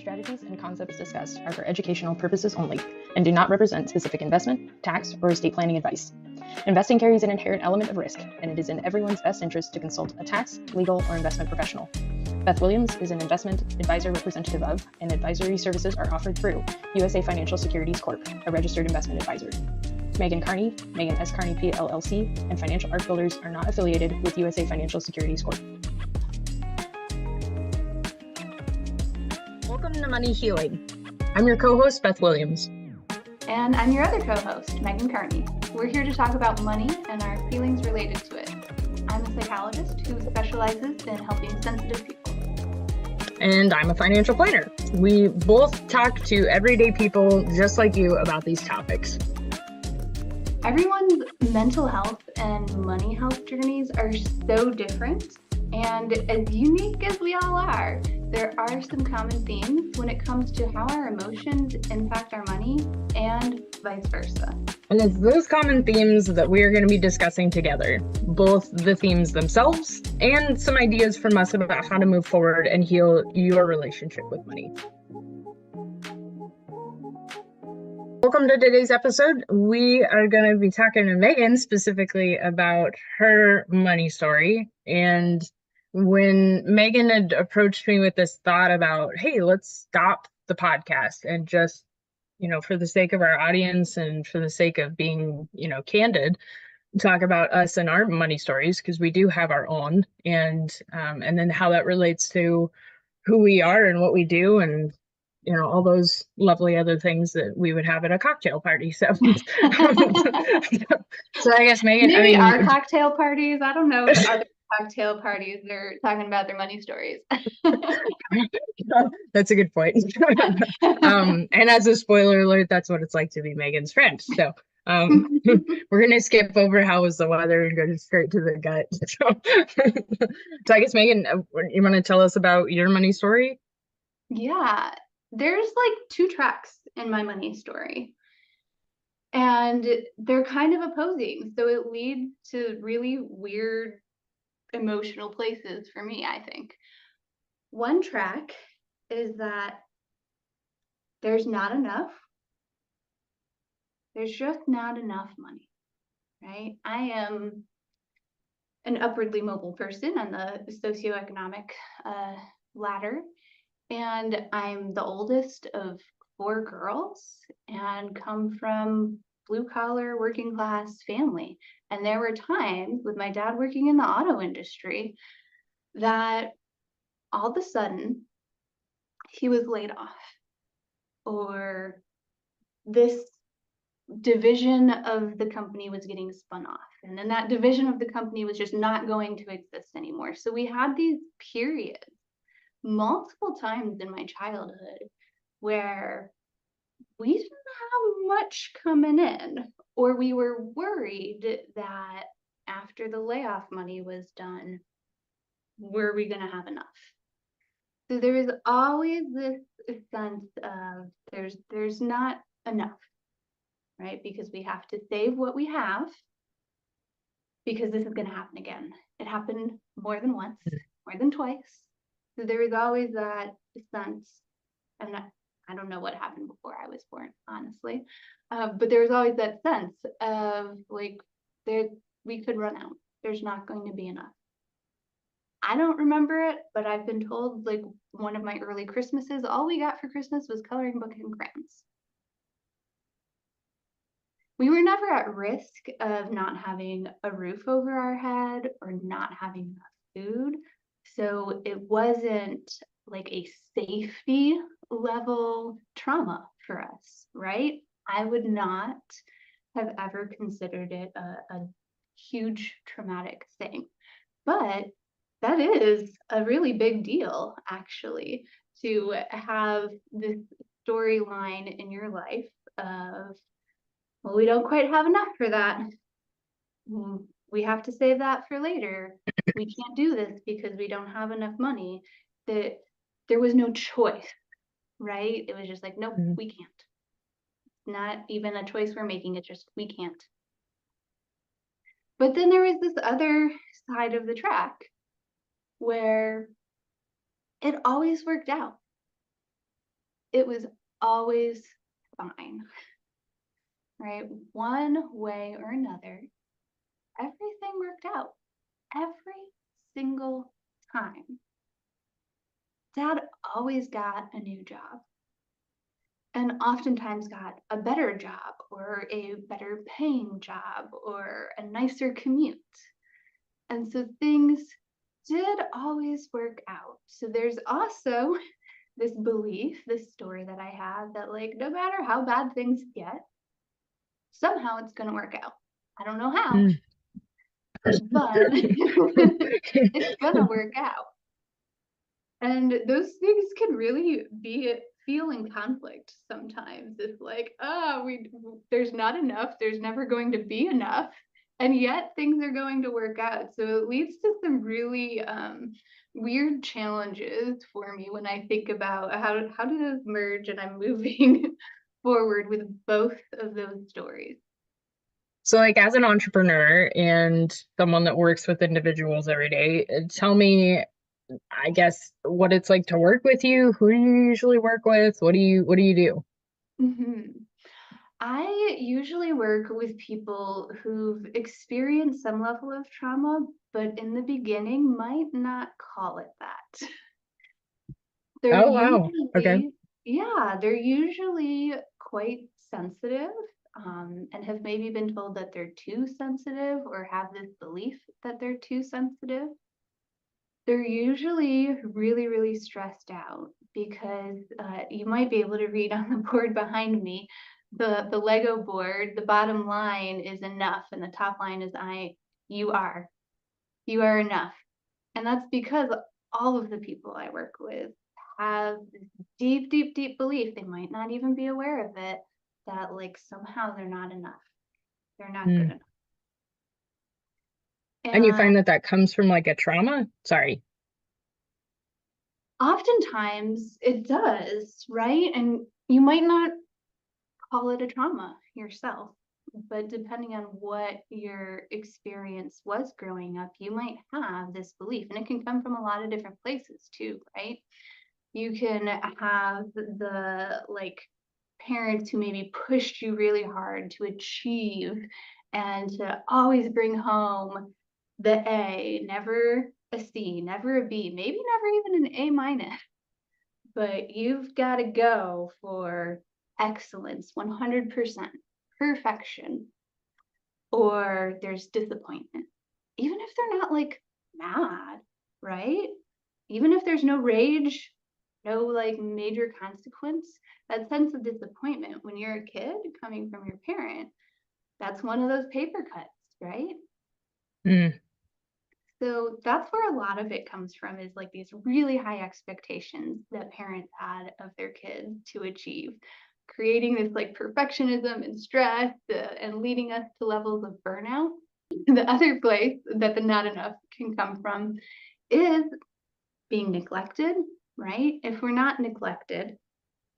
strategies and concepts discussed are for educational purposes only and do not represent specific investment, tax, or estate planning advice. Investing carries an inherent element of risk, and it is in everyone's best interest to consult a tax, legal, or investment professional. Beth Williams is an investment advisor representative of, and advisory services are offered through USA Financial Securities Corp., a registered investment advisor. Megan Carney, Megan S. Carney PLLC, and Financial Arc Builders are not affiliated with USA Financial Securities Corp. Welcome to Money Healing. I'm your co-host, Beth Williams. And I'm your other co-host, Megan Carney. We're here to talk about money and our feelings related to it. I'm a psychologist who specializes in helping sensitive people. And I'm a financial planner. We both talk to everyday people just like you about these topics. Everyone's mental health and money health journeys are so different. And as unique as we all are, there are some common themes when it comes to how our emotions impact our money and vice versa. And it's those common themes that we are going to be discussing together, both the themes themselves and some ideas from us about how to move forward and heal your relationship with money. Welcome to today's episode. We are going to be talking to Megan specifically about her money story. And when Megan had approached me with this thought about, hey, let's stop the podcast and just, for the sake of our audience and for the sake of being, candid, talk about us and our money stories, because we do have our own, and then how that relates to who we are and what we do, and all those lovely other things that we would have at a cocktail party. So, so I guess Megan, maybe our cocktail parties. I don't know. Other cocktail parties, they're talking about their money stories. That's a good point. And as a spoiler alert, that's what it's like to be Megan's friend. So we're gonna skip over how was the weather and go straight to the gut. So I guess Megan, you want to tell us about your money story? Yeah, there's like two tracks in my money story, and they're kind of opposing. So it leads to really weird emotional places for me, I think. One track is that there's not enough. There's just not enough money, right? I am an upwardly mobile person on the socioeconomic ladder, and I'm the oldest of 4 girls and come from blue-collar, working-class family. And there were times with my dad working in the auto industry that all of a sudden he was laid off, or this division of the company was getting spun off, and then that division of the company was just not going to exist anymore. So we had these periods multiple times in my childhood where we didn't have much coming in, or we were worried that after the layoff money was done, were we going to have enough? So there is always this sense of there's not enough, right? Because we have to save what we have, because this is going to happen again. It happened more than once, more than twice. So there is always that sense. I don't know what happened before I was born, honestly, but there was always that sense of like we could run out. There's not going to be enough. I don't remember it, but I've been told like one of my early Christmases, all we got for Christmas was coloring book and crayons. We were never at risk of not having a roof over our head or not having enough food. So it wasn't like a safety level trauma for us, right? I would not have ever considered it a huge traumatic thing. But that is a really big deal, actually, to have this storyline in your life of, well, we don't quite have enough for that. We have to save that for later. We can't do this because we don't have enough money. That there was no choice, right? It was just like, nope, we can't. Not even a choice we're making. It's just, we can't. But then there was this other side of the track where it always worked out. it was always fine, right? One way or another, everything worked out every single time. Dad always got a new job and oftentimes got a better job or a better paying job or a nicer commute. And so things did always work out. So there's also this belief, this story that I have that, like, no matter how bad things get, somehow it's going to work out. I don't know how, Mm. but it's going to work out. And those things can really feel in conflict sometimes. It's like, there's not enough, there's never going to be enough, and yet things are going to work out. So it leads to some really weird challenges for me when I think about how do those merge, and I'm moving forward with both of those stories. So, like, as an entrepreneur and someone that works with individuals every day, tell me, I guess, what it's like to work with you. Who do you usually work with? What do you do? Mhm. I usually work with people who've experienced some level of trauma, but in the beginning might not call it that. They're Oh, wow. Okay. usually, yeah, they're usually quite sensitive, and have maybe been told that they're too sensitive or have this belief that they're too sensitive. They're usually really, really stressed out because you might be able to read on the board behind me, the Lego board, the bottom line is enough, and the top line is you are, you are enough. And that's because all of the people I work with have this deep, deep, deep belief, they might not even be aware of it, that, like, somehow they're not enough. They're not good Mm. enough. And you And find that that comes from like a trauma? Sorry. oftentimes it does, right? And you might not call it a trauma yourself, but depending on what your experience was growing up, you might have this belief, and it can come from a lot of different places too, right? You can have the, like, parents who maybe pushed you really hard to achieve and to always bring home the A, never a C, never a B, maybe never even an A minus, but you've got to go for excellence, 100%, perfection, or there's disappointment. Even if they're not, like, mad, right? Even if there's no rage, no, like, major consequence, that sense of disappointment when you're a kid coming from your parent, that's one of those paper cuts, right? Mm. So that's where a lot of it comes from, is like these really high expectations that parents had of their kids to achieve, creating this, like, perfectionism and stress, and leading us to levels of burnout. The other place that the not enough can come from is being neglected, right? If we're not neglected,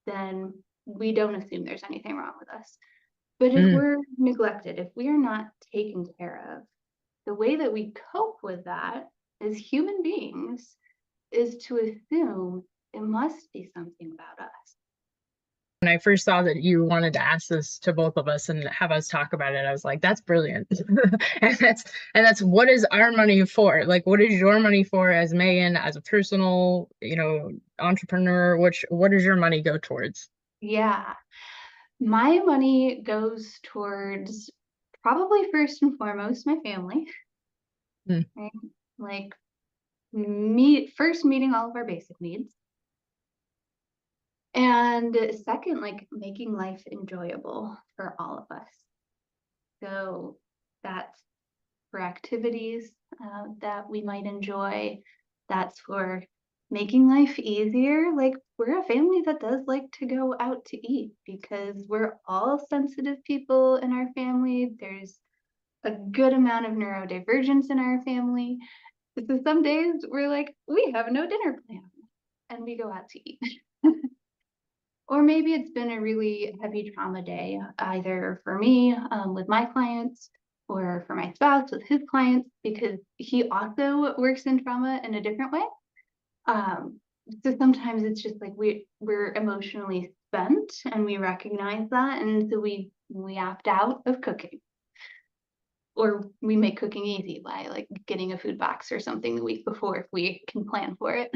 then we don't assume there's anything wrong with us. But if Mm. we're neglected, if we are not taken care of, the way that we cope with that as human beings is to assume it must be something about us. When I first saw that you wanted to ask this to both of us and have us talk about it, I was like, that's brilliant. and that's what is our money for? Like, what is your money for as Megan, as a personal, entrepreneur? What does your money go towards? Yeah, my money goes towards, probably first and foremost, my family, Mm. right? Like, first meeting all of our basic needs. And second, like, making life enjoyable for all of us. So that's for activities that we might enjoy. That's for making life easier. Like, we're a family that does like to go out to eat because we're all sensitive people in our family. There's a good amount of neurodivergence in our family. So some days we're like, we have no dinner plan and we go out to eat. Or maybe it's been a really heavy trauma day, either for me with my clients or for my spouse with his clients, because he also works in trauma in a different way. so sometimes it's just like we're emotionally spent and we recognize that, and so we opt out of cooking. Or we make cooking easy by like getting a food box or something the week before if we can plan for it.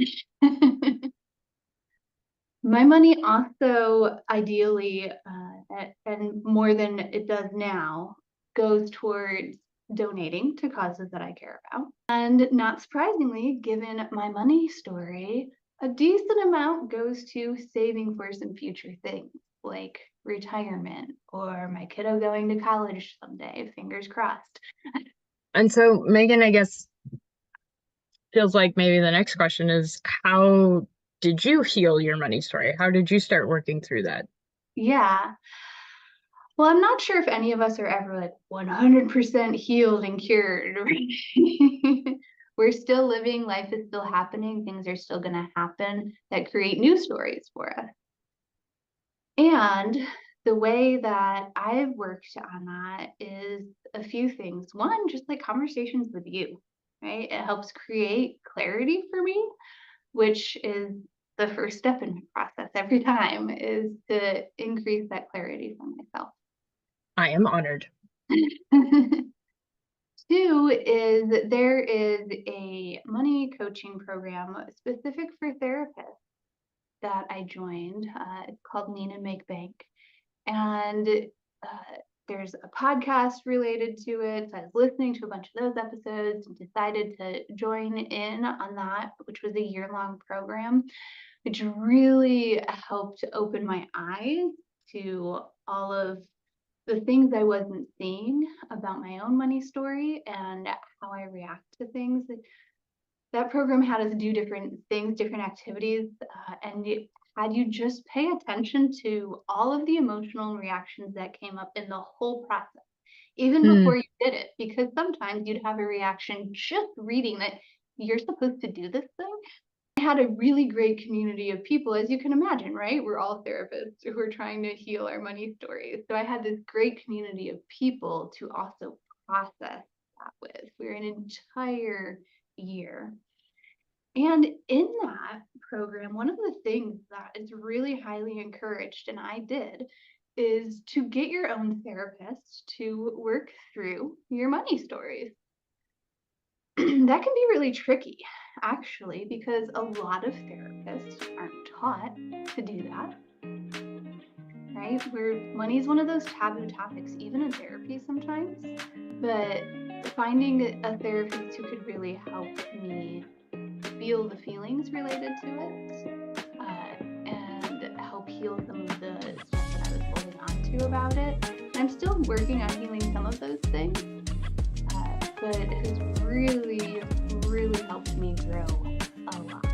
My money also ideally, and more than it does now, goes towards donating to causes that I care about. And not surprisingly, given my money story, a decent amount goes to saving for some future things like retirement or my kiddo going to college someday, fingers crossed. And so, Megan, I guess feels like maybe the next question is, how did you heal your money story? How did you start working through that? Yeah. Well, I'm not sure if any of us are ever like 100% healed and cured. We're still living, life is still happening, things are still going to happen that create new stories for us. And the way that I've worked on that is a few things. One, just like conversations with you, right? It helps create clarity for me, which is the first step in my process every time, is to increase that clarity for myself. I am honored. Two is there is a money coaching program specific for therapists that I joined. It's called Lean and Make Bank. And there's a podcast related to it. So I was listening to a bunch of those episodes and decided to join in on that, which was a year-long program, which really helped open my eyes to all of the things I wasn't seeing about my own money story and how I react to things. That program had us do different things, different activities, and it had you just pay attention to all of the emotional reactions that came up in the whole process, even before you did it, because sometimes you'd have a reaction just reading that you're supposed to do this thing. I had a really great community of people, as you can imagine, right? We're all therapists who are trying to heal our money stories. So I had this great community of people to also process that with. We're an entire year. And in that program, one of the things that is really highly encouraged, and I did, is to get your own therapist to work through your money stories. That can be really tricky, actually, because a lot of therapists aren't taught to do that, right? Money is one of those taboo topics, even in therapy sometimes. But finding a therapist who could really help me feel the feelings related to it and help heal some of the stuff that I was holding on to about it. And I'm still working on healing some of those things, but it has really, really helped me grow a lot.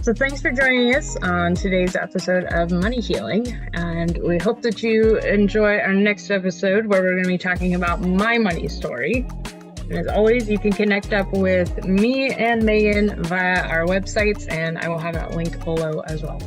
So thanks for joining us on today's episode of Money Healing, and we hope that you enjoy our next episode where we're going to be talking about my money story. And as always, you can connect up with me and Megan via our websites, and I will have that link below as well.